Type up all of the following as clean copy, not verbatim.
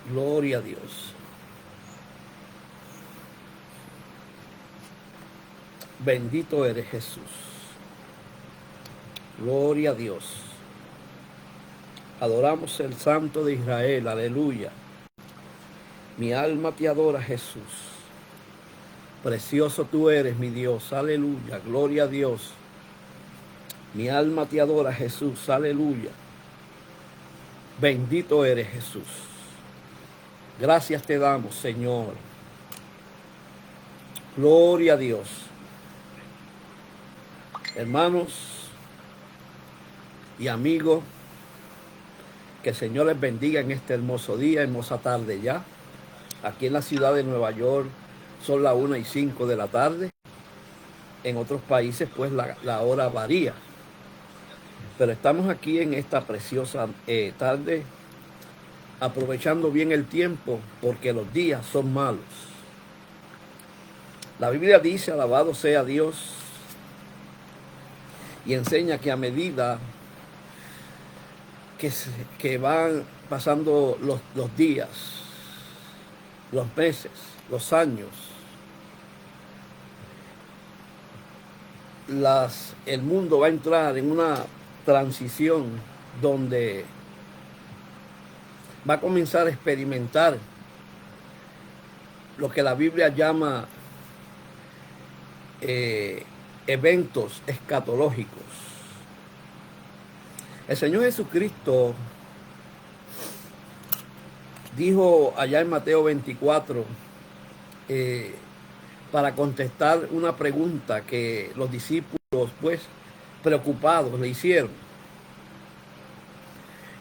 Gloria a Dios. Bendito eres Jesús. Gloria a Dios. Adoramos el Santo de Israel. Aleluya. Mi alma te adora, Jesús. Precioso tú eres, mi Dios. Aleluya. Gloria a Dios. Mi alma te adora, Jesús. Aleluya. Bendito eres, Jesús. Gracias te damos, Señor. Gloria a Dios. Hermanos y amigos, que el Señor les bendiga en este hermoso día, hermosa tarde ya. Aquí en la ciudad de Nueva York son las 1:05 de la tarde. En otros países pues la hora varía. Pero estamos aquí en esta preciosa tarde, aprovechando bien el tiempo, porque los días son malos. La Biblia dice, alabado sea Dios, y enseña que a medida que van pasando los días, los meses, los años, el mundo va a entrar en una transición donde va a comenzar a experimentar lo que la Biblia llama eventos escatológicos. El Señor Jesucristo dijo allá en Mateo 24, para contestar una pregunta que los discípulos, pues, preocupados le hicieron,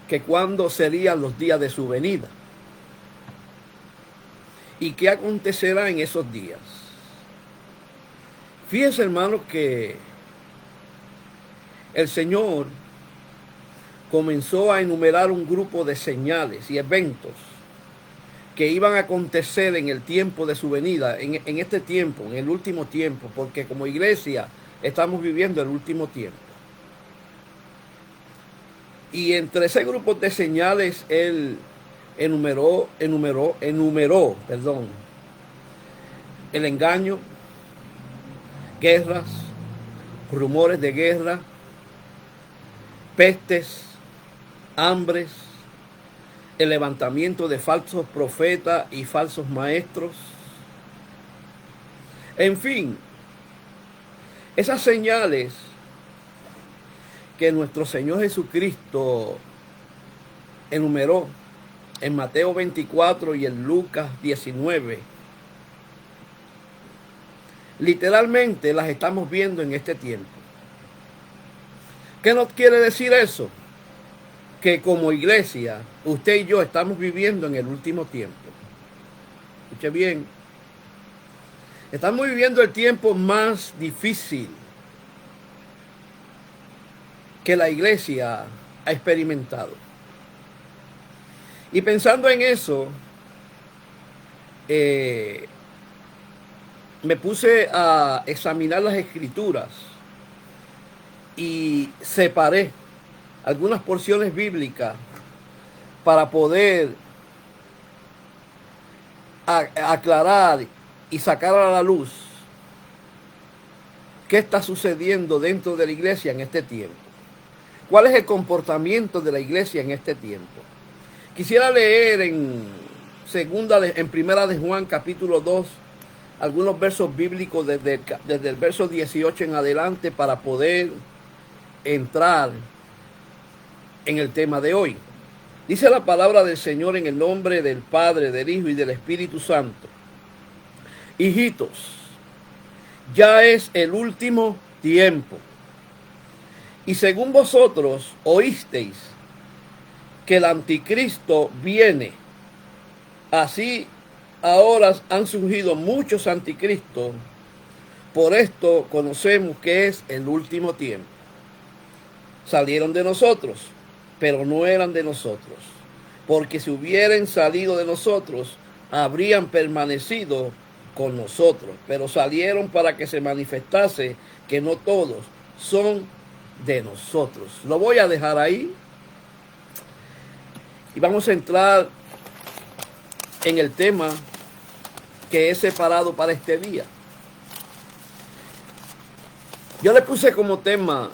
que cuándo serían los días de su venida y qué acontecerá en esos días. Fíjense, hermanos, que el Señor comenzó a enumerar un grupo de señales y eventos que iban a acontecer en el tiempo de su venida, en este tiempo, en el último tiempo, porque como iglesia estamos viviendo el último tiempo. Y entre ese grupo de señales, Él enumeró, el engaño, guerras, rumores de guerra, pestes, hambres, el levantamiento de falsos profetas y falsos maestros. En fin, esas señales que nuestro Señor Jesucristo enumeró en Mateo 24 y en Lucas 19, literalmente las estamos viendo en este tiempo. ¿Qué nos quiere decir eso? Que como iglesia, usted y yo estamos viviendo en el último tiempo. Escuche bien. Estamos viviendo el tiempo más difícil que la iglesia ha experimentado. Y pensando en eso, me puse a examinar las escrituras y separé algunas porciones bíblicas para poder aclarar y sacar a la luz qué está sucediendo dentro de la iglesia en este tiempo. ¿Cuál es el comportamiento de la iglesia en este tiempo? Quisiera leer en Primera de Juan capítulo 2 algunos versos bíblicos desde el verso 18 en adelante para poder entrar en el tema de hoy. Dice la palabra del Señor en el nombre del Padre, del Hijo y del Espíritu Santo. Hijitos, ya es el último tiempo. Y según vosotros oísteis que el anticristo viene, así ahora han surgido muchos anticristos. Por esto conocemos que es el último tiempo. Salieron de nosotros, pero no eran de nosotros, porque si hubieran salido de nosotros, habrían permanecido con nosotros, pero salieron para que se manifestase que no todos son de nosotros. Lo voy a dejar ahí y vamos a entrar en el tema que he separado para este día. Yo le puse como tema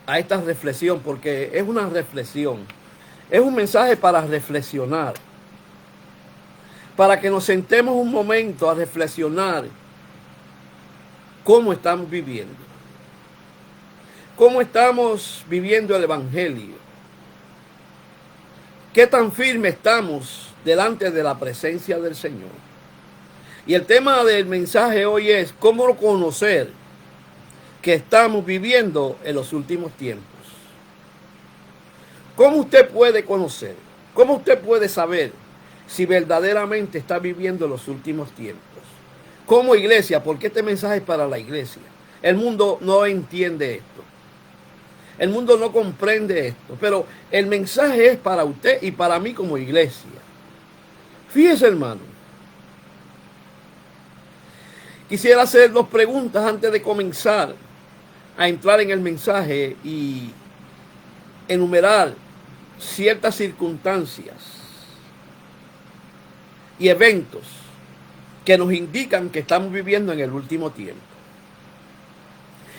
a esta reflexión porque es una reflexión, es un mensaje para reflexionar, para que nos sentemos un momento a reflexionar cómo estamos viviendo, cómo estamos viviendo el Evangelio, qué tan firme estamos delante de la presencia del Señor. Y el tema del mensaje hoy es cómo conocer que estamos viviendo en los últimos tiempos. ¿Cómo usted puede conocer? ¿Cómo usted puede saber si verdaderamente está viviendo los últimos tiempos? Como iglesia, porque este mensaje es para la iglesia. El mundo no entiende esto. El mundo no comprende esto. Pero el mensaje es para usted y para mí como iglesia. Fíjese, hermano. Quisiera hacer 2 preguntas antes de comenzar a entrar en el mensaje y enumerar ciertas circunstancias y eventos que nos indican que estamos viviendo en el último tiempo.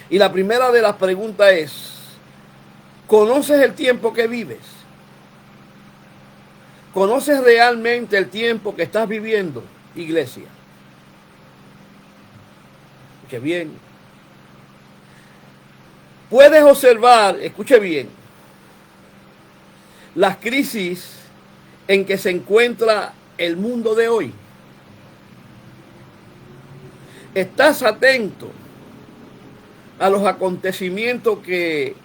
Y la primera de las preguntas es, ¿conoces el tiempo que vives? ¿Conoces realmente el tiempo que estás viviendo, iglesia? Qué bien. Puedes observar, escuche bien, las crisis en que se encuentra el mundo de hoy. ¿Estás atento a los acontecimientos que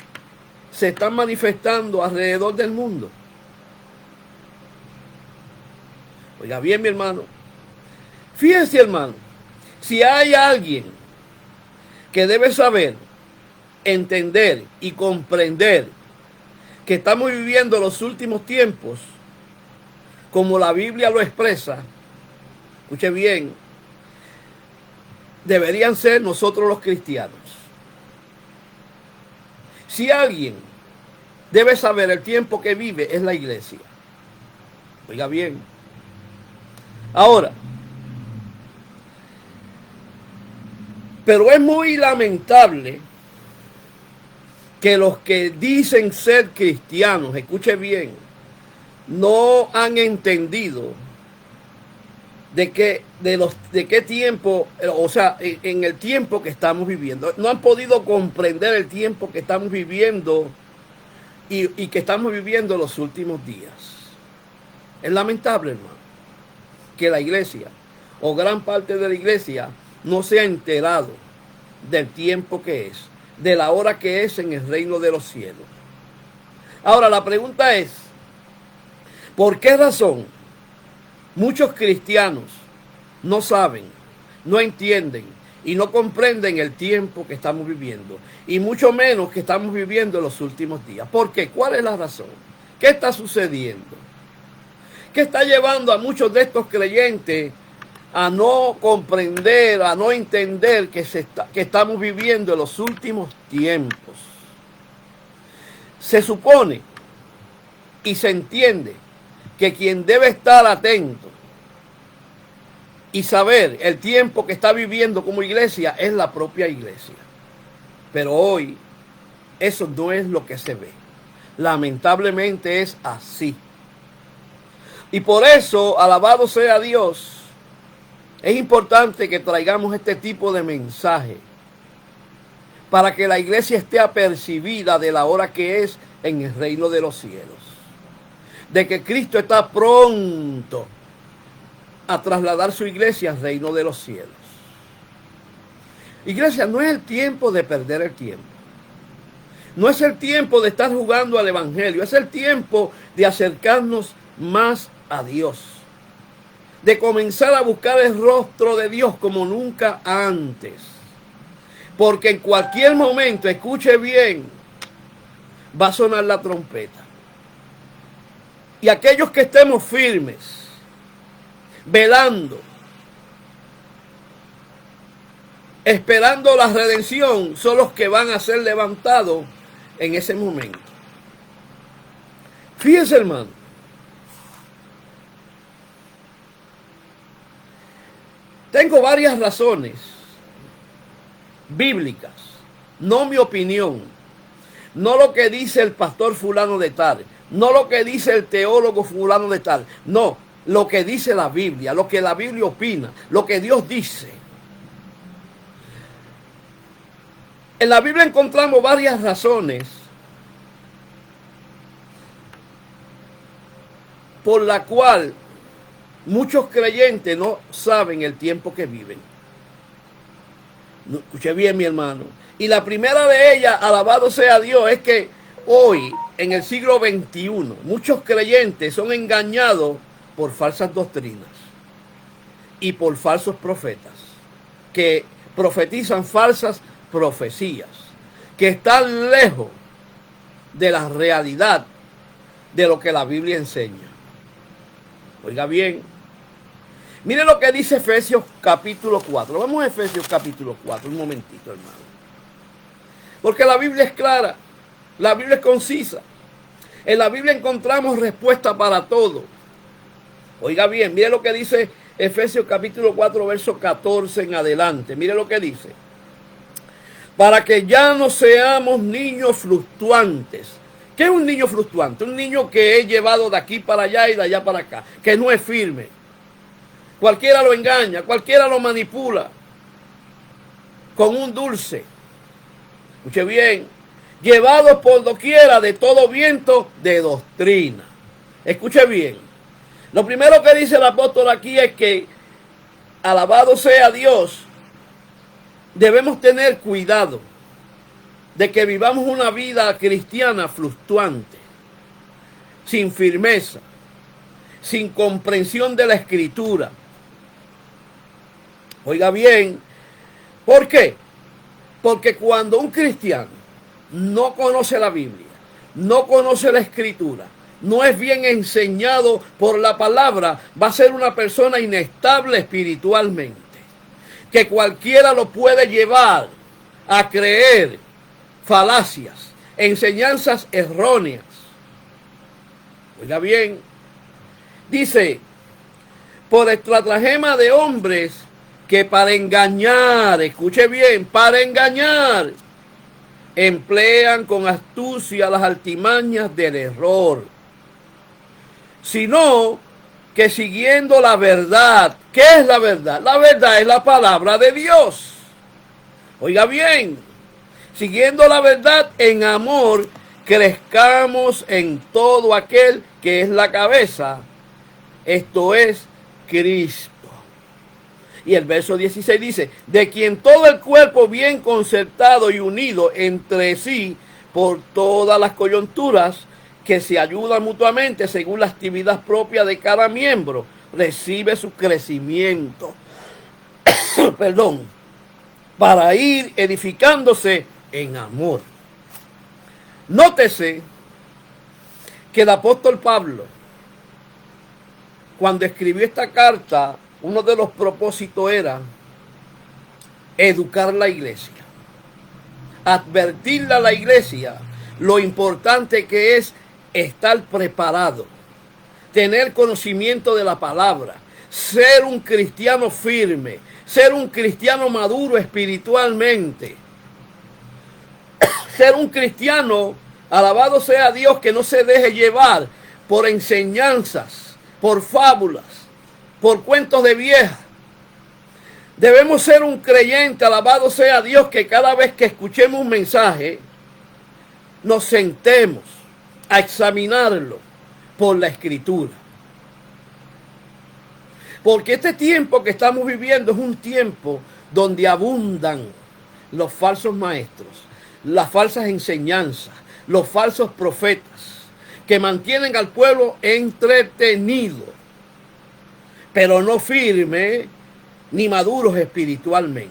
se están manifestando alrededor del mundo? Oiga bien, mi hermano. Fíjese, hermano, si hay alguien que debe saber, entender y comprender que estamos viviendo los últimos tiempos, como la Biblia lo expresa, escuche bien, deberían ser nosotros los cristianos. Si alguien debe saber el tiempo que vive, es la iglesia. Oiga bien. Ahora, pero es muy lamentable que los que dicen ser cristianos, escuche bien, no han entendido de qué tiempo, o sea, en el tiempo que estamos viviendo. No han podido comprender el tiempo que estamos viviendo y que estamos viviendo los últimos días. Es lamentable, hermano, que la iglesia o gran parte de la iglesia no se ha enterado del tiempo que es, de la hora que es en el reino de los cielos. Ahora la pregunta es, ¿por qué razón muchos cristianos no saben, no entienden y no comprenden el tiempo que estamos viviendo? Y mucho menos que estamos viviendo en los últimos días. ¿Por qué? ¿Cuál es la razón? ¿Qué está sucediendo? ¿Qué está llevando a muchos de estos creyentes a no comprender, a no entender que estamos viviendo en los últimos tiempos? Se supone y se entiende que quien debe estar atento y saber el tiempo que está viviendo como iglesia es la propia iglesia. Pero hoy eso no es lo que se ve. Lamentablemente es así. Y por eso, alabado sea Dios, es importante que traigamos este tipo de mensaje para que la iglesia esté apercibida de la hora que es en el reino de los cielos. De que Cristo está pronto a trasladar su iglesia al reino de los cielos. Iglesia, no es el tiempo de perder el tiempo. No es el tiempo de estar jugando al evangelio. Es el tiempo de acercarnos más a Dios. De comenzar a buscar el rostro de Dios como nunca antes. Porque en cualquier momento, escuche bien, va a sonar la trompeta. Y aquellos que estemos firmes, velando, esperando la redención, son los que van a ser levantados en ese momento. Fíjense, hermano. Tengo varias razones bíblicas, no mi opinión, no lo que dice el pastor fulano de tal, no lo que dice el teólogo fulano de tal, no, lo que dice la Biblia, lo que la Biblia opina, lo que Dios dice. En la Biblia encontramos varias razones por la cual muchos creyentes no saben el tiempo que viven. Escuche bien, mi hermano. Y la primera de ellas, alabado sea Dios, es que hoy, en el siglo XXI, muchos creyentes son engañados por falsas doctrinas y por falsos profetas que profetizan falsas profecías, que están lejos de la realidad de lo que la Biblia enseña. Oiga bien, mire lo que dice Efesios capítulo 4. Vamos a Efesios capítulo 4, un momentito, hermano. Porque la Biblia es clara, la Biblia es concisa. En la Biblia encontramos respuesta para todo. Oiga bien, mire lo que dice Efesios capítulo 4, verso 14 en adelante. Mire lo que dice. Para que ya no seamos niños fluctuantes. ¿Qué es un niño fluctuante? Un niño que es llevado de aquí para allá y de allá para acá, que no es firme. Cualquiera lo engaña, cualquiera lo manipula con un dulce. Escuche bien, llevados por doquiera de todo viento de doctrina. Escuche bien. Lo primero que dice el apóstol aquí es que, alabado sea Dios, debemos tener cuidado de que vivamos una vida cristiana fluctuante, sin firmeza, sin comprensión de la Escritura. Oiga bien, ¿por qué? Porque cuando un cristiano no conoce la Biblia, no conoce la Escritura, no es bien enseñado por la palabra, va a ser una persona inestable espiritualmente, que cualquiera lo puede llevar a creer falacias, enseñanzas erróneas. Oiga bien, dice, por estratagema de hombres que para engañar, escuche bien, para engañar, emplean con astucia las artimañas del error, sino que siguiendo la verdad. ¿Qué es la verdad? La verdad es la palabra de Dios. Oiga bien, siguiendo la verdad en amor, crezcamos en todo aquel que es la cabeza, esto es Cristo. Y el verso 16 dice, de quien todo el cuerpo bien concertado y unido entre sí por todas las coyunturas que se ayudan mutuamente según la actividad propia de cada miembro, recibe su crecimiento. Perdón, para ir edificándose en amor. Nótese que el apóstol Pablo, cuando escribió esta carta, uno de los propósitos era educar la iglesia, advertirle a la iglesia lo importante que es estar preparado, tener conocimiento de la palabra, ser un cristiano firme, ser un cristiano maduro espiritualmente, ser un cristiano, alabado sea Dios, que no se deje llevar por enseñanzas, por fábulas, por cuentos de vieja. Debemos ser un creyente, alabado sea Dios, que cada vez que escuchemos un mensaje, nos sentemos a examinarlo por la Escritura. Porque este tiempo que estamos viviendo es un tiempo donde abundan los falsos maestros, las falsas enseñanzas, los falsos profetas, que mantienen al pueblo entretenido, pero no firme ni maduros espiritualmente.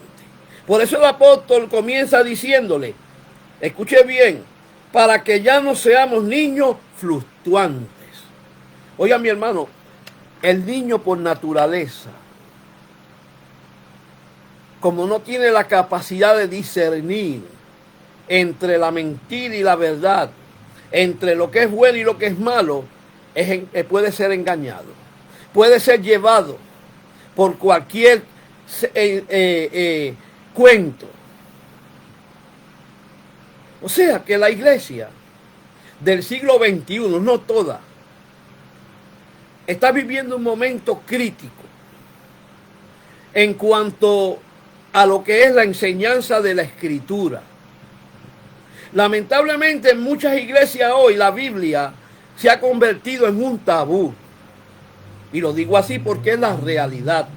Por eso el apóstol comienza diciéndole, escuche bien, para que ya no seamos niños fluctuantes. Oiga, mi hermano, el niño por naturaleza, como no tiene la capacidad de discernir entre la mentira y la verdad, entre lo que es bueno y lo que es malo, puede ser engañado, puede ser llevado por cualquier cuento. O sea que la iglesia del siglo XXI, no toda, está viviendo un momento crítico en cuanto a lo que es la enseñanza de la Escritura. Lamentablemente en muchas iglesias hoy la Biblia se ha convertido en un tabú. Y lo digo así porque es la realidad.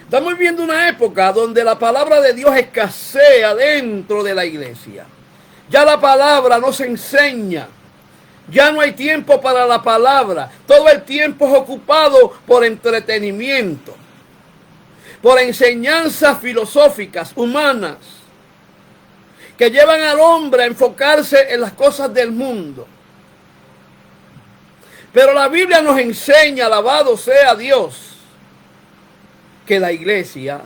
Estamos viviendo una época donde la palabra de Dios escasea dentro de la iglesia. Ya la palabra no se enseña. Ya no hay tiempo para la palabra. Todo el tiempo es ocupado por entretenimiento, por enseñanzas filosóficas, humanas, que llevan al hombre a enfocarse en las cosas del mundo. Pero la Biblia nos enseña, alabado sea Dios, que la iglesia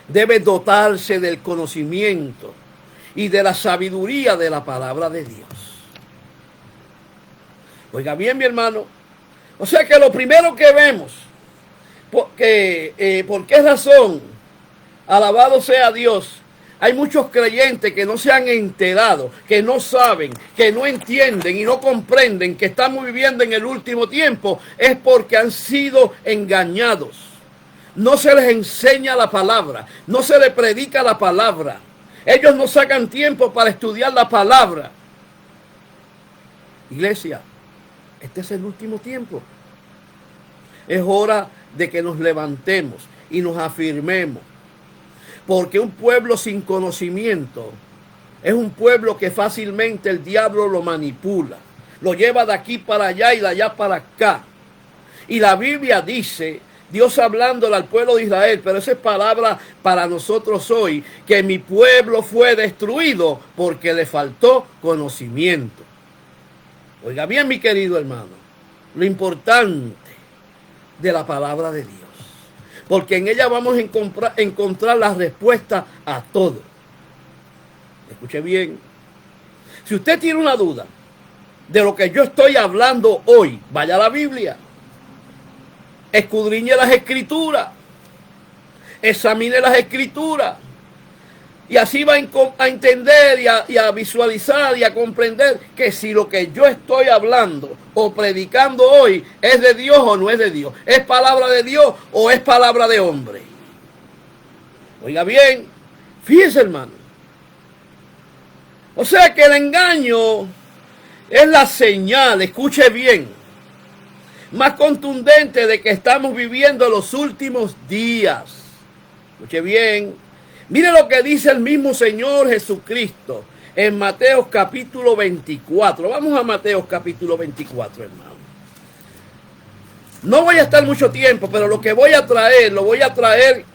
debe dotarse del conocimiento y de la sabiduría de la palabra de Dios. Oiga bien, mi hermano. O sea que lo primero que vemos, ¿por qué razón? Alabado sea Dios. Hay muchos creyentes que no se han enterado, que no saben, que no entienden y no comprenden que estamos viviendo en el último tiempo. Es porque han sido engañados. No se les enseña la palabra, no se les predica la palabra. Ellos no sacan tiempo para estudiar la palabra. Iglesia, este es el último tiempo. Es hora de que nos levantemos y nos afirmemos. Porque un pueblo sin conocimiento es un pueblo que fácilmente el diablo lo manipula. Lo lleva de aquí para allá y de allá para acá. Y la Biblia dice, Dios hablándole al pueblo de Israel, pero esa es palabra para nosotros hoy, que mi pueblo fue destruido porque le faltó conocimiento. Oiga bien, mi querido hermano, lo importante de la palabra de Dios. Porque en ella vamos a encontrar la respuesta a todo. Escuche bien. Si usted tiene una duda de lo que yo estoy hablando hoy, vaya a la Biblia. Escudriñe las Escrituras. Examine las Escrituras. Y así va a entender y a visualizar y a comprender que si lo que yo estoy hablando o predicando hoy es de Dios o no es de Dios. ¿Es palabra de Dios o es palabra de hombre? Oiga bien, fíjese, hermano. O sea que el engaño es la señal, escuche bien, más contundente de que estamos viviendo los últimos días. Escuche bien. Mire lo que dice el mismo Señor Jesucristo en Mateo capítulo 24. Vamos a Mateo capítulo 24, hermano. No voy a estar mucho tiempo, pero lo que voy a traer, lo voy a traer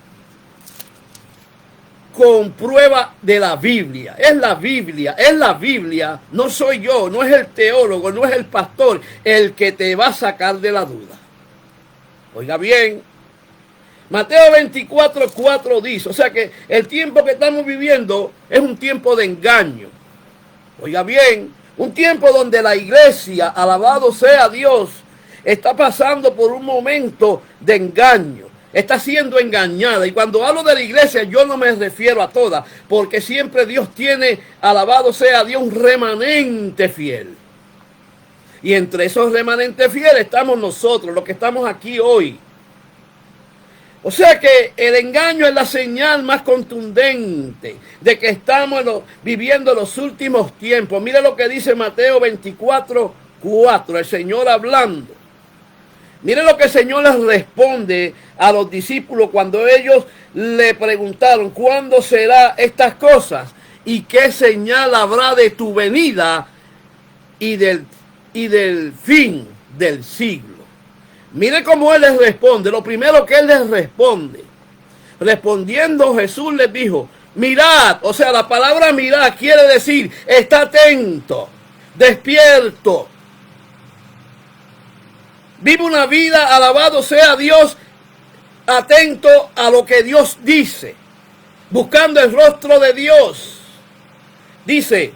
con prueba de la Biblia. Es la Biblia. No soy yo, no es el teólogo, no es el pastor el que te va a sacar de la duda. Oiga bien. Mateo 24:4 dice, o sea que el tiempo que estamos viviendo es un tiempo de engaño. Oiga bien, un tiempo donde la iglesia, alabado sea Dios, está pasando por un momento de engaño. Está siendo engañada. Y cuando hablo de la iglesia, yo no me refiero a toda, porque siempre Dios tiene, alabado sea Dios, un remanente fiel. Y entre esos remanentes fieles estamos nosotros, los que estamos aquí hoy. O sea que el engaño es la señal más contundente de que estamos viviendo los últimos tiempos. Mira lo que dice Mateo 24:4, el Señor hablando. Mire lo que el Señor les responde a los discípulos cuando ellos le preguntaron, ¿cuándo serán estas cosas? ¿Y qué señal habrá de tu venida y del fin del siglo? Mire cómo Él les responde. Lo primero que Él les responde. Respondiendo Jesús les dijo, mirad, o sea, la palabra mirad quiere decir, está atento, despierto. Vive una vida, alabado sea Dios, atento a lo que Dios dice, buscando el rostro de Dios. Dice,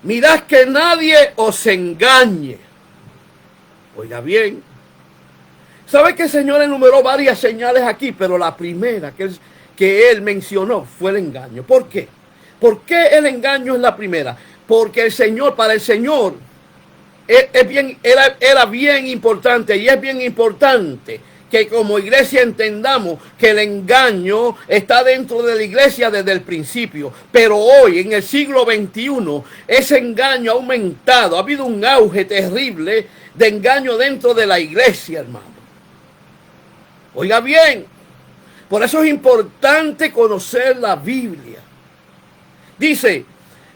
mirad que nadie os engañe. Oiga bien, ¿Sabe que el Señor enumeró varias señales aquí? Pero la primera que él mencionó fue el engaño. ¿Por qué? ¿Por qué el engaño es la primera? Porque el Señor, para el Señor, era bien importante y es bien importante que como iglesia entendamos que el engaño está dentro de la iglesia desde el principio. Pero hoy, en el siglo XXI, ese engaño ha aumentado. Ha habido un auge terrible de engaño dentro de la iglesia, hermano. Oiga bien, por eso es importante conocer la Biblia. Dice,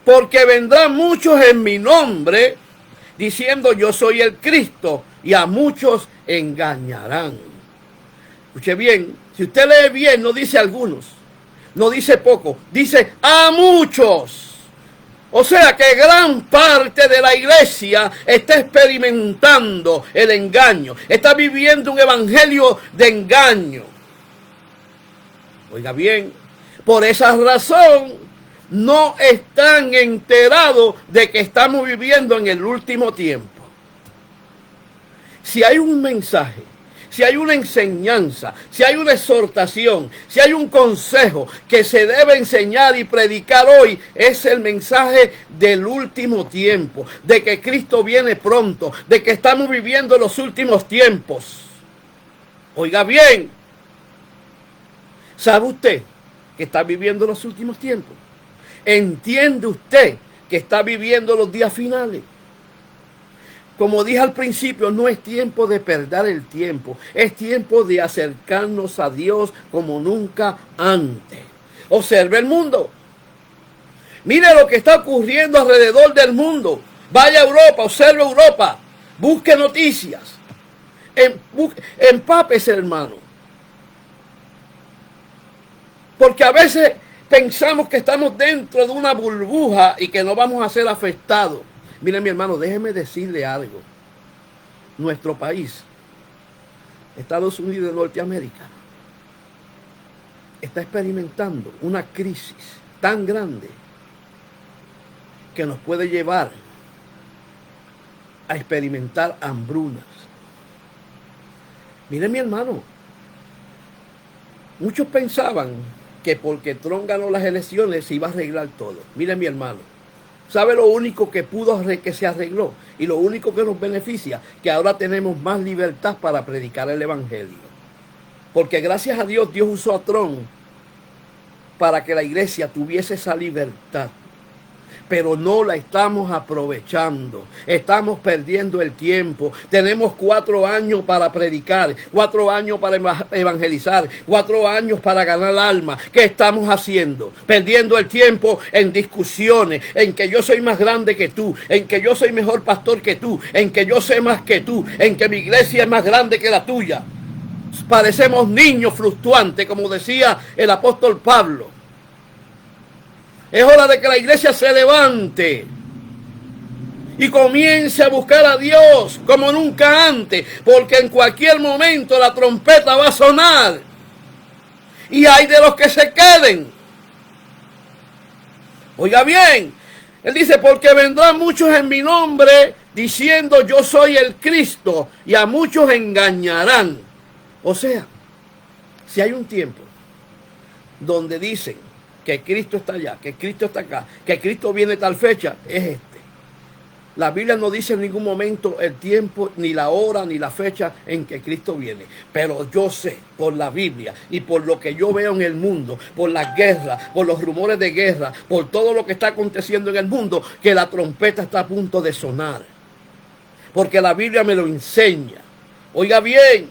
porque vendrán muchos en mi nombre, diciendo yo soy el Cristo, y a muchos engañarán. Escuche bien, si usted lee bien, no dice algunos, no dice poco, dice a muchos. O sea que gran parte de la iglesia está experimentando el engaño, está viviendo un evangelio de engaño. Oiga bien, por esa razón no están enterados de que estamos viviendo en el último tiempo. Si hay un mensaje, si hay una enseñanza, si hay una exhortación, si hay un consejo que se debe enseñar y predicar hoy, es el mensaje del último tiempo, de que Cristo viene pronto, de que estamos viviendo los últimos tiempos. Oiga bien, ¿sabe usted que está viviendo los últimos tiempos? ¿Entiende usted que está viviendo los días finales? Como dije al principio, no es tiempo de perder el tiempo. Es tiempo de acercarnos a Dios como nunca antes. Observe el mundo. Mire lo que está ocurriendo alrededor del mundo. Vaya a Europa, observe Europa. Busque noticias. Empápese, hermano. Porque a veces pensamos que estamos dentro de una burbuja y que no vamos a ser afectados. Mire, mi hermano, déjeme decirle algo. Nuestro país, Estados Unidos de Norteamérica, está experimentando una crisis tan grande que nos puede llevar a experimentar hambrunas. Mire, mi hermano, muchos pensaban que porque Trump ganó las elecciones se iba a arreglar todo. Mire, mi hermano, ¿sabe lo único que que se arregló? Y lo único que nos beneficia, que ahora tenemos más libertad para predicar el evangelio. Porque gracias a Dios, Dios usó a Trump para que la iglesia tuviese esa libertad. Pero no la estamos aprovechando. Estamos perdiendo el tiempo. Tenemos 4 años para predicar, 4 años para evangelizar, 4 años para ganar alma. ¿Qué estamos haciendo? Perdiendo el tiempo en discusiones, en que yo soy más grande que tú, en que yo soy mejor pastor que tú, en que yo sé más que tú, en que mi iglesia es más grande que la tuya. Parecemos niños fluctuantes, como decía el apóstol Pablo. Es hora de que la iglesia se levante y comience a buscar a Dios como nunca antes, porque en cualquier momento la trompeta va a sonar y hay de los que se queden. Oiga bien, él dice, porque vendrán muchos en mi nombre diciendo yo soy el Cristo, y a muchos engañarán. O sea, si hay un tiempo donde dicen que Cristo está allá, que Cristo está acá, que Cristo viene tal fecha, es este. La Biblia no dice en ningún momento el tiempo, ni la hora, ni la fecha en que Cristo viene. Pero yo sé, por la Biblia y por lo que yo veo en el mundo, por las guerras, por los rumores de guerra, por todo lo que está aconteciendo en el mundo, que la trompeta está a punto de sonar. Porque la Biblia me lo enseña. Oiga bien,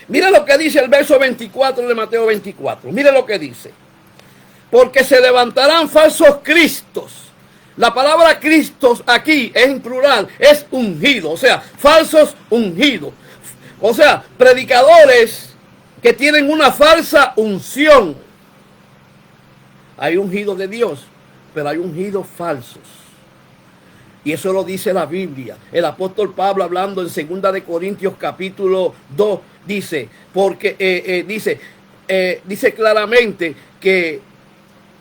mira lo que dice el verso 24 de Mateo 24. Mire lo que dice. Porque se levantarán falsos cristos. La palabra Cristos aquí es en plural, es ungido, o sea, falsos ungidos. O sea, predicadores que tienen una falsa unción. Hay ungidos de Dios, pero hay ungidos falsos. Y eso lo dice la Biblia. El apóstol Pablo, hablando en 2 de Corintios capítulo 2, dice, porque dice claramente que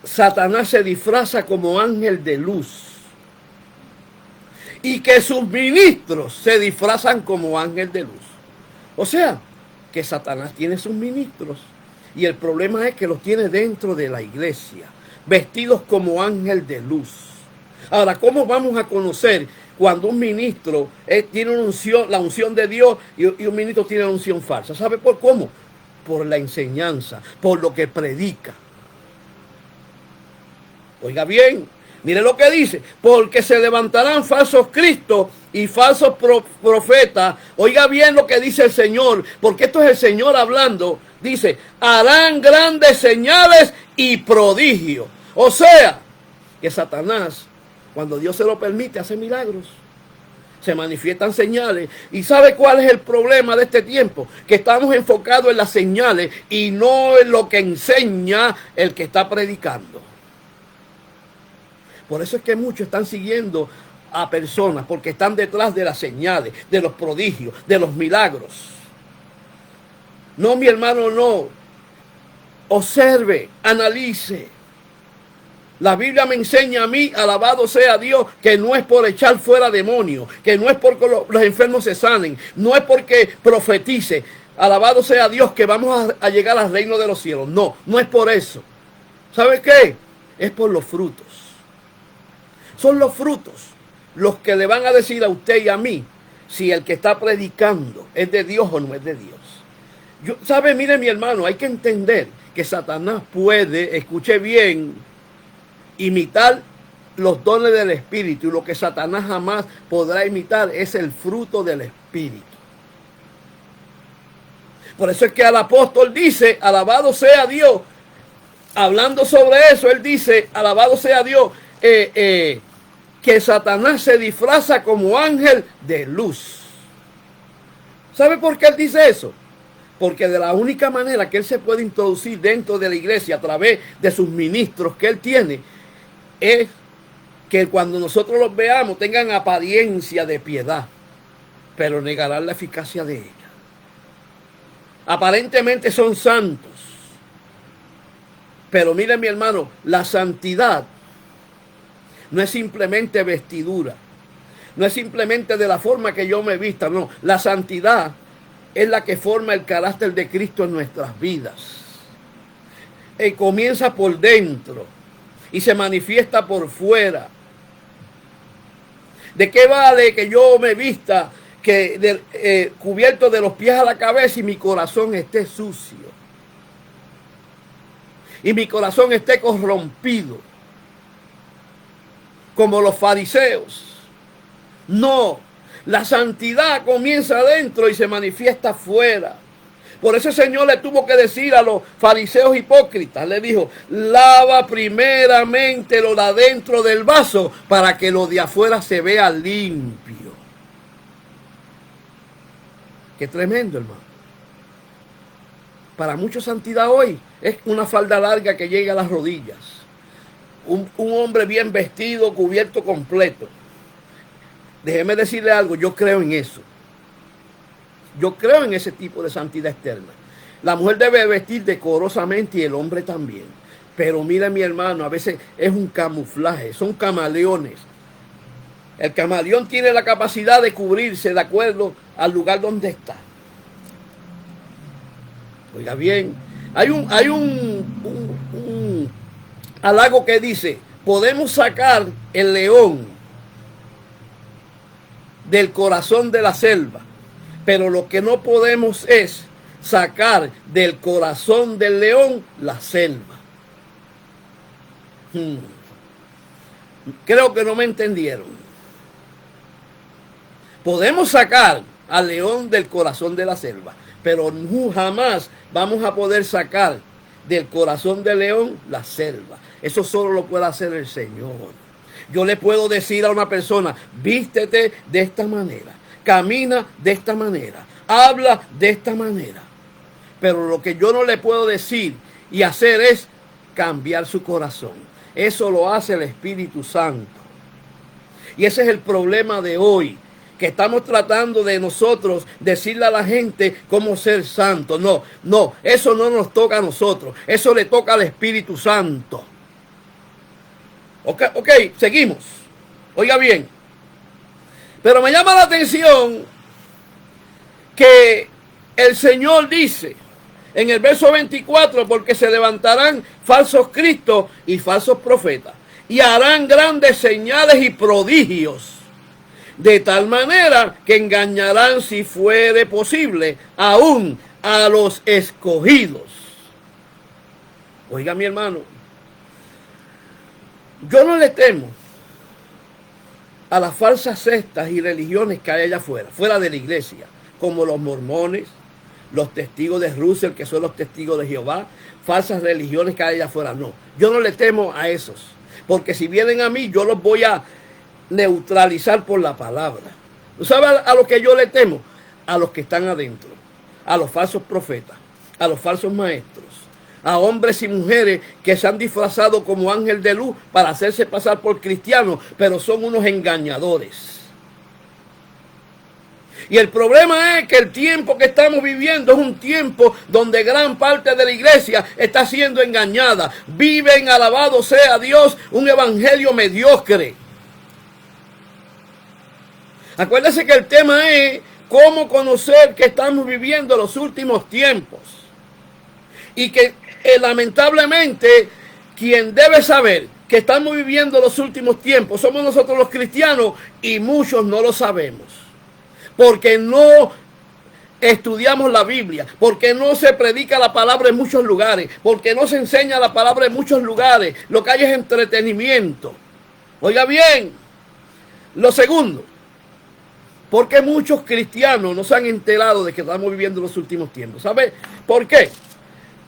Satanás se disfraza como ángel de luz y que sus ministros se disfrazan como ángel de luz. O sea, que Satanás tiene sus ministros. Y el problema es que los tiene dentro de la iglesia, vestidos como ángel de luz. Ahora, ¿cómo vamos a conocer cuando un ministro tiene una unción, la unción de Dios y un ministro tiene la unción falsa? ¿Sabe por cómo? Por la enseñanza, por lo que predica. Oiga bien, mire lo que dice, porque se levantarán falsos cristos y falsos profetas. Oiga bien lo que dice el Señor, porque esto es el Señor hablando. Dice, harán grandes señales y prodigios. O sea, que Satanás, cuando Dios se lo permite, hace milagros. Se manifiestan señales. ¿Y sabe cuál es el problema de este tiempo? Que estamos enfocados en las señales y no en lo que enseña el que está predicando. Por eso es que muchos están siguiendo a personas, porque están detrás de las señales, de los prodigios, de los milagros. No, mi hermano, no. Observe, analice. La Biblia me enseña a mí, alabado sea Dios, que no es por echar fuera demonios, que no es porque los enfermos se sanen, no es porque profetice, alabado sea Dios, que vamos a llegar al reino de los cielos. No, no es por eso. ¿Sabe qué? Es por los frutos. Son los frutos los que le van a decir a usted y a mí si el que está predicando es de Dios o no es de Dios. ¿Sabe? Mire, mi hermano, hay que entender que Satanás puede, escuche bien, imitar los dones del Espíritu. Y lo que Satanás jamás podrá imitar es el fruto del Espíritu. Por eso es que el apóstol dice, alabado sea Dios. Hablando sobre eso, él dice, alabado sea Dios, que Satanás se disfraza como ángel de luz. ¿Sabe por qué él dice eso? Porque de la única manera que él se puede introducir dentro de la iglesia a través de sus ministros que él tiene, es que cuando nosotros los veamos tengan apariencia de piedad, pero negarán la eficacia de ella. Aparentemente son santos, pero miren, mi hermano, la santidad no es simplemente vestidura, no es simplemente de la forma que yo me vista, no. La santidad es la que forma el carácter de Cristo en nuestras vidas. Comienza por dentro y se manifiesta por fuera. ¿De qué vale que yo me vista cubierto de los pies a la cabeza y mi corazón esté sucio? Y mi corazón esté corrompido, como los fariseos. No, la santidad comienza adentro y se manifiesta afuera. Por eso el Señor le tuvo que decir a los fariseos hipócritas, le dijo, lava primeramente lo de adentro del vaso para que lo de afuera se vea limpio. Qué tremendo, hermano. Para muchos santidad hoy es una falda larga que llega a las rodillas. Un hombre bien vestido, cubierto completo. Déjeme decirle algo, yo creo en eso. Yo creo en ese tipo de santidad externa. La mujer debe vestir decorosamente y el hombre también. Pero mire, mi hermano, a veces es un camuflaje, son camaleones. El camaleón tiene la capacidad de cubrirse de acuerdo al lugar donde está. Oiga bien, hay un halago que dice, podemos sacar el león del corazón de la selva, pero lo que no podemos es sacar del corazón del león la selva. Creo que no me entendieron. Podemos sacar al león del corazón de la selva, pero jamás vamos a poder sacar del corazón del león la selva. Eso solo lo puede hacer el Señor. Yo le puedo decir a una persona, vístete de esta manera, camina de esta manera, habla de esta manera. Pero lo que yo no le puedo decir y hacer es cambiar su corazón. Eso lo hace el Espíritu Santo. Y ese es el problema de hoy, que estamos tratando de nosotros decirle a la gente cómo ser santo. No, eso no nos toca a nosotros, eso le toca al Espíritu Santo. Ok, seguimos. Oiga bien. Pero me llama la atención que el Señor dice en el verso 24, porque se levantarán falsos cristos y falsos profetas, y harán grandes señales y prodigios, de tal manera que engañarán, si fuere posible, aún a los escogidos. Oiga, mi hermano, yo no le temo a las falsas sectas y religiones que hay allá afuera, fuera de la iglesia, como los mormones, los testigos de Russell, que son los testigos de Jehová, falsas religiones que hay allá afuera. No, yo no le temo a esos, porque si vienen a mí, yo los voy a neutralizar por la palabra. ¿No sabe a lo que yo le temo? A los que están adentro, a los falsos profetas, a los falsos maestros, a hombres y mujeres que se han disfrazado como ángel de luz para hacerse pasar por cristianos, pero son unos engañadores. Y el problema es que el tiempo que estamos viviendo es un tiempo donde gran parte de la iglesia está siendo engañada. Viven, alabado sea Dios, un evangelio mediocre. Acuérdense que el tema es cómo conocer que estamos viviendo los últimos tiempos. Y que lamentablemente quien debe saber que estamos viviendo los últimos tiempos somos nosotros los cristianos, y muchos no lo sabemos. Porque no estudiamos la Biblia, porque no se predica la palabra en muchos lugares, porque no se enseña la palabra en muchos lugares. Lo que hay es entretenimiento. Oiga bien, lo segundo, porque muchos cristianos no se han enterado de que estamos viviendo los últimos tiempos. ¿Sabe por qué?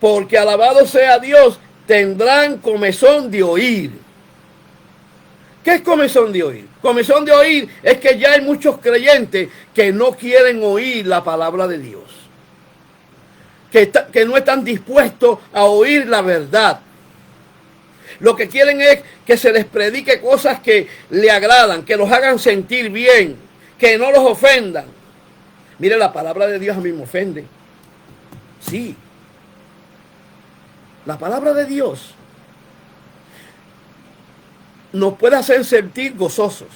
Porque alabado sea Dios, tendrán comezón de oír. ¿Qué es comezón de oír? Comezón de oír es que ya hay muchos creyentes que no quieren oír la palabra de Dios. Que no están dispuestos a oír la verdad. Lo que quieren es que se les predique cosas que le agradan, que los hagan sentir bien, que no los ofendan. Mire, la palabra de Dios a mí me ofende. Sí. La palabra de Dios nos puede hacer sentir gozosos,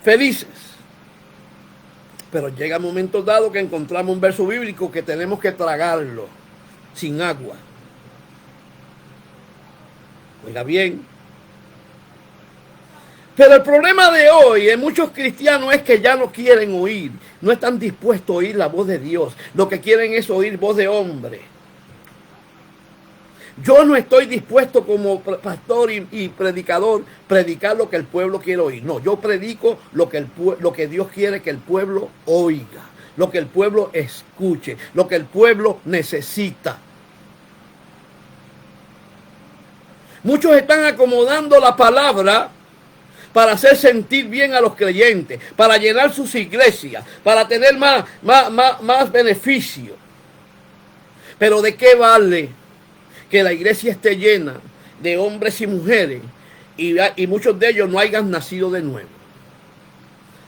felices. Pero llega momentos dados que encontramos un verso bíblico que tenemos que tragarlo sin agua. Oiga bien. Pero el problema de hoy en muchos cristianos es que ya no quieren oír, no están dispuestos a oír la voz de Dios. Lo que quieren es oír voz de hombre. Yo no estoy dispuesto como pastor y predicador predicar lo que el pueblo quiere oír. No, yo predico lo que Dios quiere que el pueblo oiga, lo que el pueblo escuche, lo que el pueblo necesita. Muchos están acomodando la palabra para hacer sentir bien a los creyentes, para llenar sus iglesias, para tener más beneficio. Pero ¿de qué vale que la iglesia esté llena de hombres y mujeres y muchos de ellos no hayan nacido de nuevo?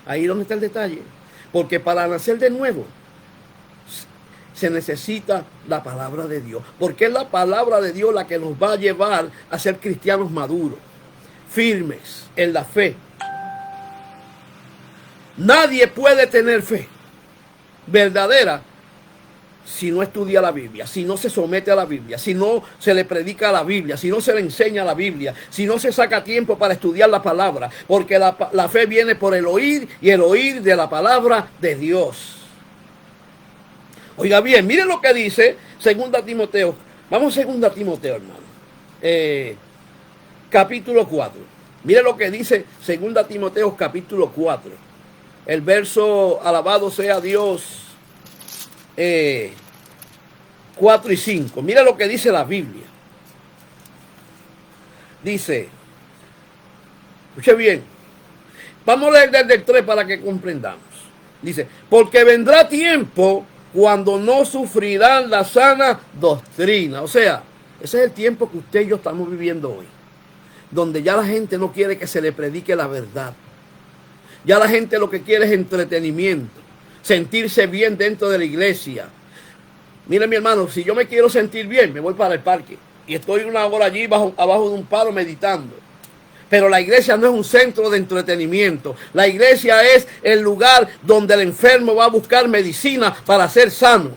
Ahí es donde está el detalle. Porque para nacer de nuevo se necesita la palabra de Dios. Porque es la palabra de Dios la que nos va a llevar a ser cristianos maduros, firmes en la fe. Nadie puede tener fe verdadera si no estudia la Biblia, si no se somete a la Biblia, si no se le predica la Biblia, si no se le enseña la Biblia, si no se saca tiempo para estudiar la palabra, porque la fe viene por el oír y el oír de la palabra de Dios. Oiga bien, miren lo que dice 2 Timoteo. Vamos a 2 Timoteo, hermano. Capítulo 4. Miren lo que dice 2 Timoteo capítulo 4. El verso, alabado sea Dios, 4 y 5. Mira lo que dice la Biblia. Dice, escuche bien, vamos a leer desde el 3 para que comprendamos. Dice, porque vendrá tiempo cuando no sufrirán la sana doctrina. O sea, ese es el tiempo que usted y yo estamos viviendo hoy, donde ya la gente no quiere que se le predique la verdad. Ya la gente lo que quiere es entretenimiento, sentirse bien dentro de la iglesia. Mire, mi hermano, si yo me quiero sentir bien, me voy para el parque y estoy una hora allí abajo de un palo meditando. Pero la iglesia no es un centro de entretenimiento. La iglesia es el lugar donde el enfermo va a buscar medicina para ser sano.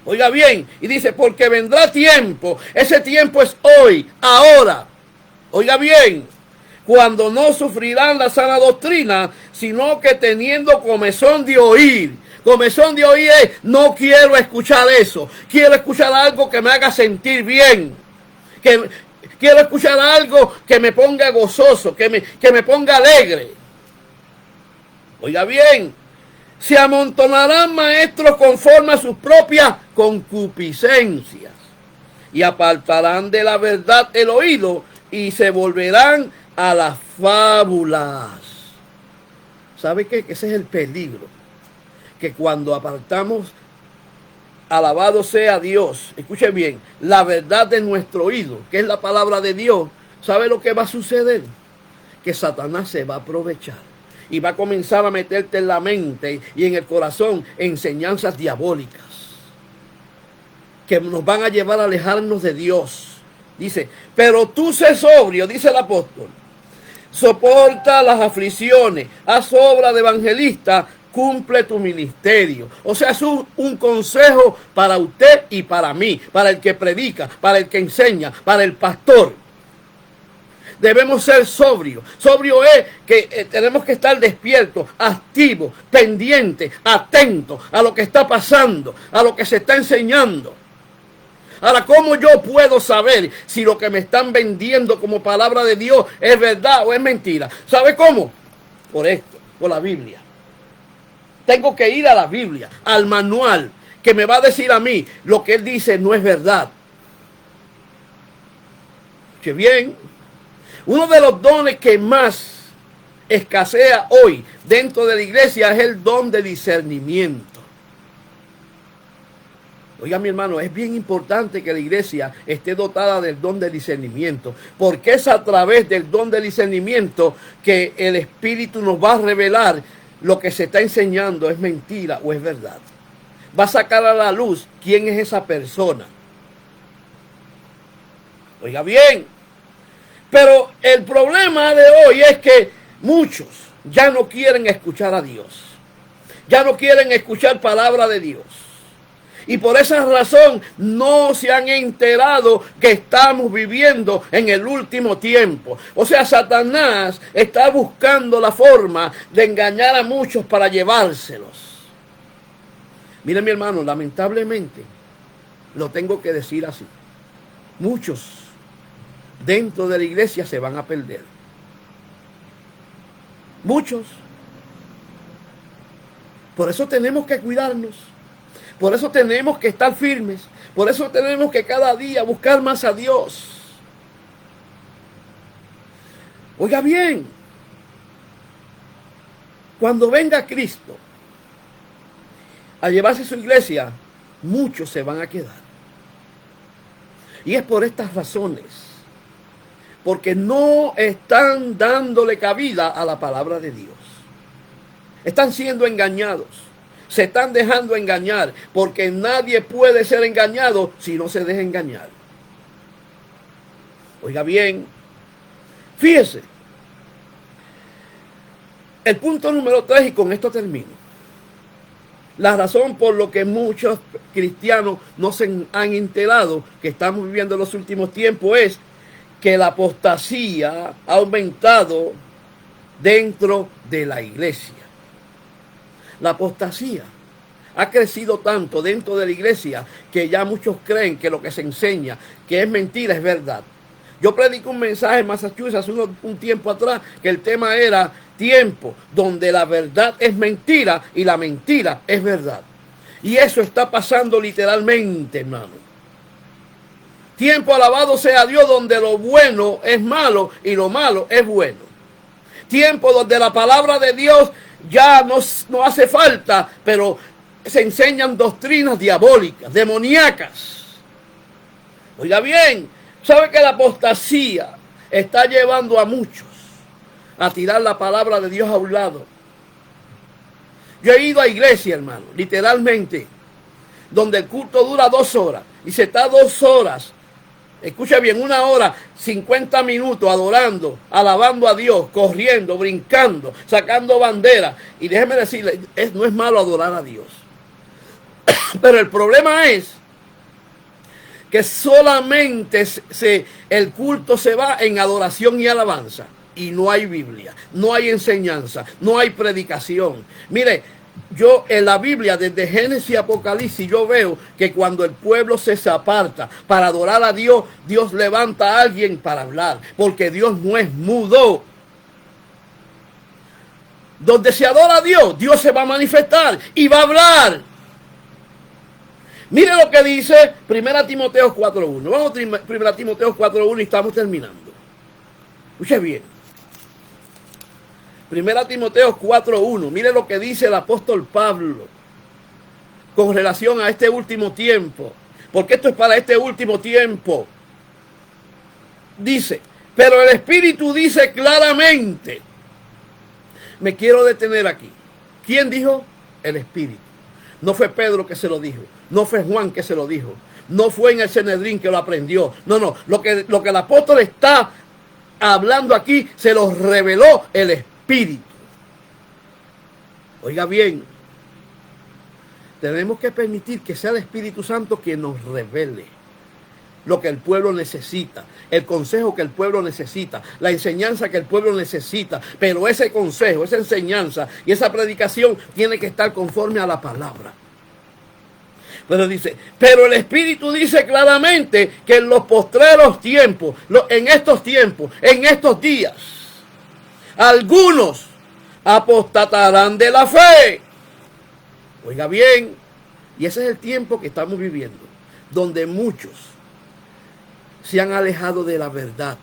Oiga bien, y dice, porque vendrá tiempo. Ese tiempo es hoy, ahora. Oiga bien, cuando no sufrirán la sana doctrina, sino que teniendo comezón de oír. Comezón de oír es, no quiero escuchar eso. Quiero escuchar algo que me haga sentir bien. Quiero escuchar algo que me ponga gozoso, que me ponga alegre. Oiga bien, se amontonarán maestros conforme a sus propias concupiscencias y apartarán de la verdad el oído y se volverán a las fábulas. ¿Sabe qué? Que ese es el peligro. Que cuando apartamos, alabado sea Dios, escuche bien, la verdad de nuestro oído, que es la palabra de Dios, ¿sabe lo que va a suceder? Que Satanás se va a aprovechar y va a comenzar a meterte en la mente y en el corazón enseñanzas diabólicas que nos van a llevar a alejarnos de Dios. Dice, pero tú sé sobrio, dice el apóstol, soporta las aflicciones, haz obra de evangelista, cumple tu ministerio. O sea, es un consejo para usted y para mí, para el que predica, para el que enseña, para el pastor. Debemos ser sobrios. Sobrio es que tenemos que estar despiertos, activos, pendientes, atentos a lo que está pasando, a lo que se está enseñando. Ahora, ¿cómo yo puedo saber si lo que me están vendiendo como palabra de Dios es verdad o es mentira? ¿Sabe cómo? Por esto, por la Biblia. Tengo que ir a la Biblia, al manual, que me va a decir a mí lo que él dice no es verdad. Que bien, uno de los dones que más escasea hoy dentro de la iglesia es el don de discernimiento. Oiga, mi hermano, es bien importante que la iglesia esté dotada del don de discernimiento, porque es a través del don de discernimiento que el Espíritu nos va a revelar lo que se está enseñando es mentira o es verdad. Va a sacar a la luz quién es esa persona. Oiga bien, pero el problema de hoy es que muchos ya no quieren escuchar a Dios. Ya no quieren escuchar palabra de Dios. Y por esa razón no se han enterado que estamos viviendo en el último tiempo. O sea, Satanás está buscando la forma de engañar a muchos para llevárselos. Miren, mi hermano, lamentablemente, lo tengo que decir así. Muchos dentro de la iglesia se van a perder. Muchos. Por eso tenemos que cuidarnos. Por eso tenemos que estar firmes. Por eso tenemos que cada día buscar más a Dios. Oiga bien, cuando venga Cristo a llevarse su iglesia, muchos se van a quedar. Y es por estas razones. Porque no están dándole cabida a la palabra de Dios. Están siendo engañados. Se están dejando engañar, porque nadie puede ser engañado si no se deja engañar. Oiga bien, fíjese, el punto número 3, y con esto termino. La razón por lo que muchos cristianos no se han enterado que estamos viviendo en los últimos tiempos es que la apostasía ha aumentado dentro de la iglesia. La apostasía ha crecido tanto dentro de la iglesia que ya muchos creen que lo que se enseña, que es mentira, es verdad. Yo predico un mensaje en Massachusetts hace un tiempo atrás que el tema era tiempo donde la verdad es mentira y la mentira es verdad. Y eso está pasando literalmente, hermano. Tiempo, alabado sea Dios, donde lo bueno es malo y lo malo es bueno. Tiempo donde la palabra de Dios ya no hace falta, pero se enseñan doctrinas diabólicas, demoníacas. Oiga bien, ¿sabe que la apostasía está llevando a muchos a tirar la palabra de Dios a un lado? Yo he ido a iglesia, hermano, literalmente, donde el culto dura 2 horas y se está 2 horas Escucha bien, 1 hora, 50 minutos adorando, alabando a Dios, corriendo, brincando, sacando bandera. Y déjeme decirle, no es malo adorar a Dios. Pero el problema es que solamente el culto se va en adoración y alabanza. Y no hay Biblia, no hay enseñanza, no hay predicación. Mire, yo en la Biblia, desde Génesis y Apocalipsis, yo veo que cuando el pueblo se aparta para adorar a Dios, Dios levanta a alguien para hablar, porque Dios no es mudo. Donde se adora a Dios, Dios se va a manifestar y va a hablar. Mire lo que dice 1 Timoteo 4.1. Vamos a 1 Timoteo 4.1 y estamos terminando. Escuche bien. 1 Timoteo 4.1. Mire lo que dice el apóstol Pablo con relación a este último tiempo. Porque esto es para este último tiempo. Dice, pero el Espíritu dice claramente. Me quiero detener aquí. ¿Quién dijo? El Espíritu. No fue Pedro que se lo dijo. No fue Juan que se lo dijo. No fue en el Sanedrín que lo aprendió. No. Lo que el apóstol está hablando aquí se lo reveló el Espíritu. Oiga bien. Tenemos que permitir que sea el Espíritu Santo quien nos revele lo que el pueblo necesita, el consejo que el pueblo necesita, la enseñanza que el pueblo necesita. Pero ese consejo, esa enseñanza y esa predicación tiene que estar conforme a la palabra. Pero dice, pero el Espíritu dice claramente que en los postreros tiempos, en estos días, algunos apostatarán de la fe. Oiga bien, y ese es el tiempo que estamos viviendo, donde muchos se han alejado de la verdad,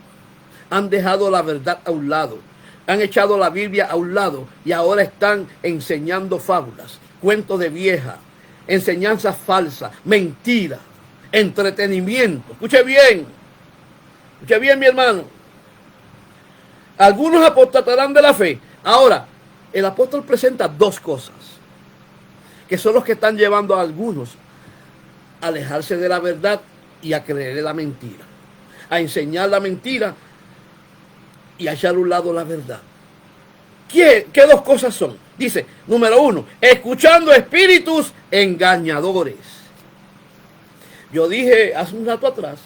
han dejado la verdad a un lado, han echado la Biblia a un lado y ahora están enseñando fábulas, cuentos de vieja, enseñanzas falsas, mentiras, entretenimiento. Escuche bien mi hermano. Algunos apostatarán de la fe. Ahora, el apóstol presenta dos cosas, que son los que están llevando a algunos a alejarse de la verdad y a creer la mentira, a enseñar la mentira y a echar a un lado la verdad. ¿Qué dos cosas son? Dice, número 1, escuchando espíritus engañadores. Yo dije hace un rato atrás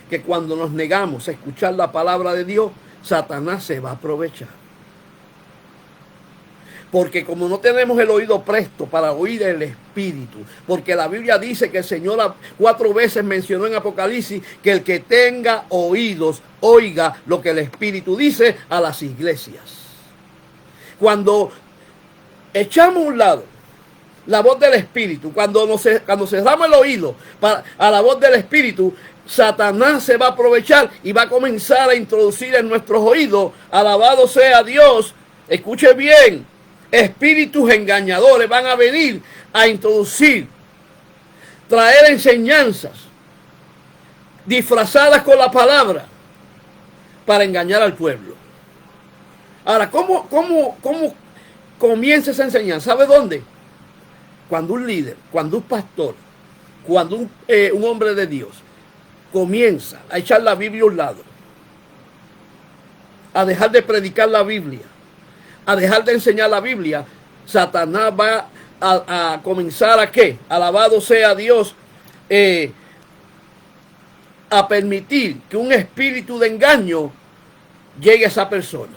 que cuando nos negamos a escuchar la palabra de Dios, Satanás se va a aprovechar. Porque como no tenemos el oído presto para oír el Espíritu, porque la Biblia dice que el Señor 4 veces mencionó en Apocalipsis que el que tenga oídos, oiga lo que el Espíritu dice a las iglesias. Cuando echamos a un lado la voz del Espíritu, cuando cerramos el oído a la voz del Espíritu, Satanás se va a aprovechar y va a comenzar a introducir en nuestros oídos, alabado sea Dios, escuche bien, espíritus engañadores van a venir a introducir, traer enseñanzas disfrazadas con la palabra para engañar al pueblo. Ahora, ¿cómo comienza esa enseñanza? ¿Sabe dónde? Cuando un líder, cuando un pastor, cuando un hombre de Dios comienza a echar la Biblia a un lado, a dejar de predicar la Biblia, a dejar de enseñar la Biblia, Satanás va a comenzar a ¿qué? Alabado sea Dios, a permitir que un espíritu de engaño llegue a esa persona.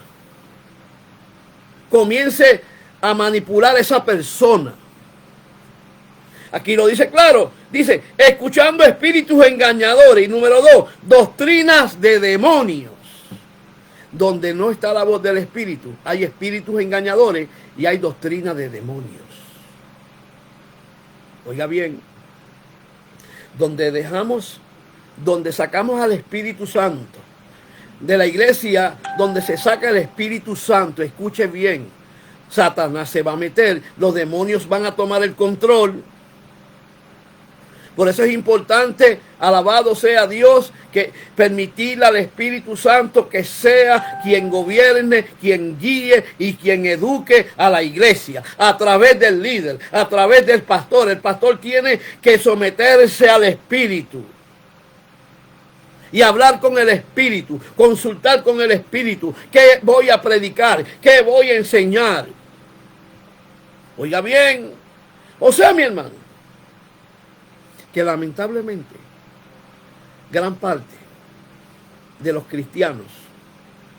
Comience a manipular a esa persona. Aquí lo dice claro, dice, escuchando espíritus engañadores. Y número 2, doctrinas de demonios. Donde no está la voz del Espíritu, hay espíritus engañadores y hay doctrina de demonios. Oiga bien, donde sacamos al Espíritu Santo de la iglesia, donde se saca el Espíritu Santo, escuche bien, Satanás se va a meter, los demonios van a tomar el control. Por eso es importante, alabado sea Dios, que permitirle al Espíritu Santo que sea quien gobierne, quien guíe y quien eduque a la iglesia a través del líder, a través del pastor. El pastor tiene que someterse al Espíritu. y hablar con el Espíritu, consultar con el Espíritu, qué voy a predicar, qué voy a enseñar. Oiga bien, o sea, mi hermano, que lamentablemente gran parte de los cristianos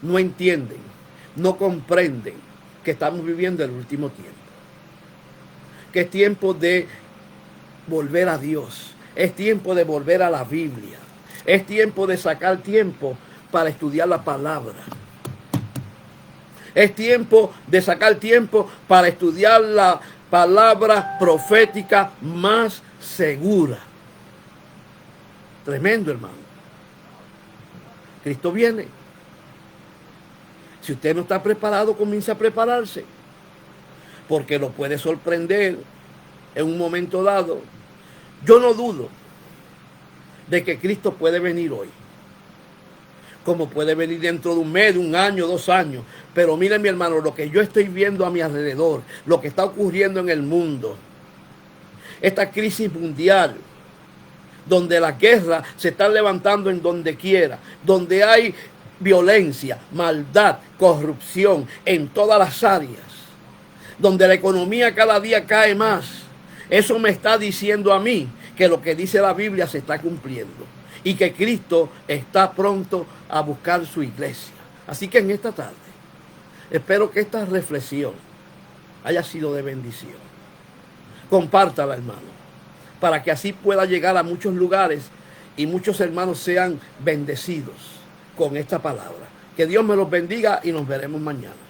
no entienden, no comprenden que estamos viviendo el último tiempo, que es tiempo de volver a Dios, es tiempo de volver a la Biblia, es tiempo de sacar tiempo para estudiar la palabra, es tiempo de sacar tiempo para estudiar la palabra profética más segura. Tremendo, hermano. Cristo viene. Si usted no está preparado, comience a prepararse, porque lo puede sorprender en un momento dado. Yo no dudo de que Cristo puede venir hoy, como puede venir dentro de un mes, 1 año, 2 años. Pero miren, mi hermano, lo que yo estoy viendo a mi alrededor, lo que está ocurriendo en el mundo, esta crisis mundial, donde la guerra se está levantando en donde quiera, donde hay violencia, maldad, corrupción en todas las áreas, donde la economía cada día cae más. Eso me está diciendo a mí que lo que dice la Biblia se está cumpliendo y que Cristo está pronto a buscar su iglesia. Así que en esta tarde espero que esta reflexión haya sido de bendición. Compártala, hermano, para que así pueda llegar a muchos lugares y muchos hermanos sean bendecidos con esta palabra. Que Dios me los bendiga y nos veremos mañana.